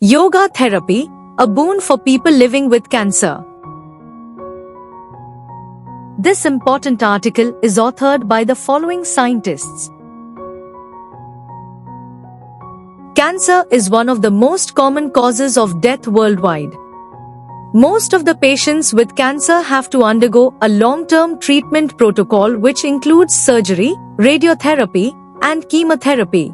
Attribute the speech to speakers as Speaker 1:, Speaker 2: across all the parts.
Speaker 1: Yoga therapy, a boon for people living with cancer. This important article is authored by the following scientists. Cancer is one of the most common causes of death worldwide. Most of the patients with cancer have to undergo a long-term treatment protocol which includes surgery, radiotherapy, and chemotherapy.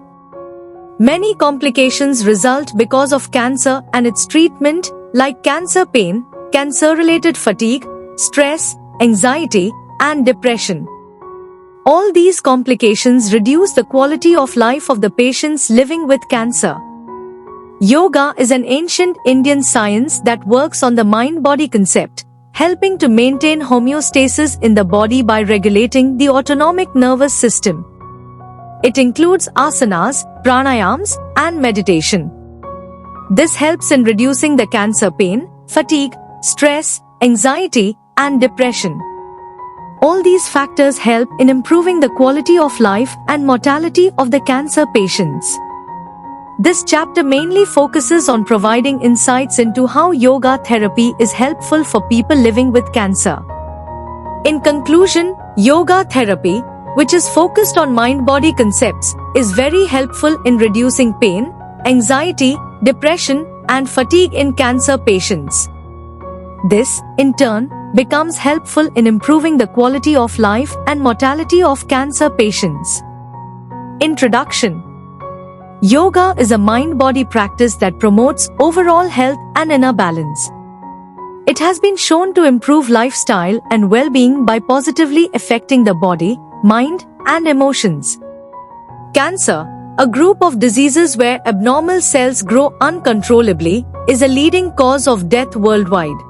Speaker 1: Many complications result because of cancer and its treatment, like cancer pain, cancer-related fatigue, stress, anxiety, and depression. All these complications reduce the quality of life of the patients living with cancer. Yoga is an ancient Indian science that works on the mind-body concept, helping to maintain homeostasis in the body by regulating the autonomic nervous system. It includes asanas, pranayams, and meditation. This helps in reducing the cancer pain, fatigue, stress, anxiety, and depression. All these factors help in improving the quality of life and mortality of the cancer patients. This chapter mainly focuses on providing insights into how yoga therapy is helpful for people living with cancer. In conclusion, yoga therapy, which is focused on mind-body concepts, is very helpful in reducing pain, anxiety, depression, and fatigue in cancer patients. This, in turn, becomes helpful in improving the quality of life and mortality of cancer patients. Introduction. Yoga is a mind-body practice that promotes overall health and inner balance. It has been shown to improve lifestyle and well-being by positively affecting the body, mind, and emotions. Cancer, a group of diseases where abnormal cells grow uncontrollably, is a leading cause of death worldwide.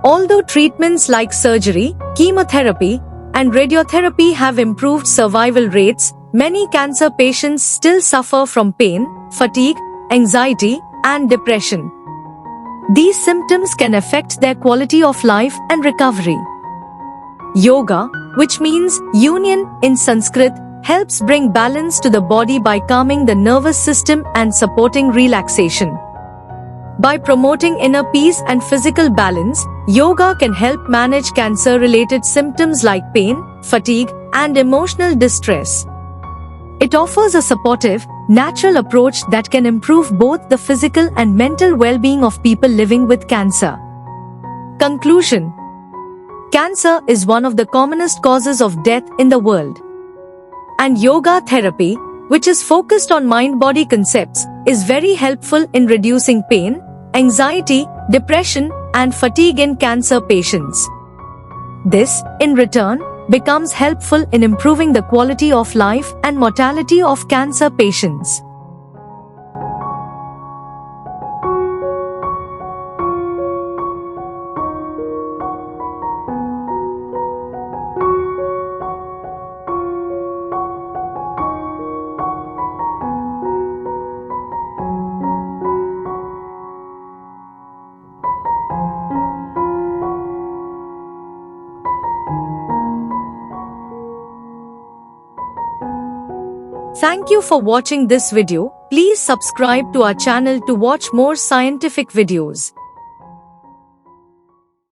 Speaker 1: Although treatments like surgery, chemotherapy, and radiotherapy have improved survival rates, many cancer patients still suffer from pain, fatigue, anxiety, and depression. These symptoms can affect their quality of life and recovery. Yoga, which means union in Sanskrit, helps bring balance to the body by calming the nervous system and supporting relaxation. By promoting inner peace and physical balance, yoga can help manage cancer-related symptoms like pain, fatigue, and emotional distress. It offers a supportive, natural approach that can improve both the physical and mental well-being of people living with cancer. Conclusion. Cancer is one of the commonest causes of death in the world. And yoga therapy, which is focused on mind-body concepts, is very helpful in reducing pain, anxiety, depression, and fatigue in cancer patients. This, in return, becomes helpful in improving the quality of life and mortality of cancer patients. Thank you for watching this video. Please subscribe to our channel to watch more scientific videos.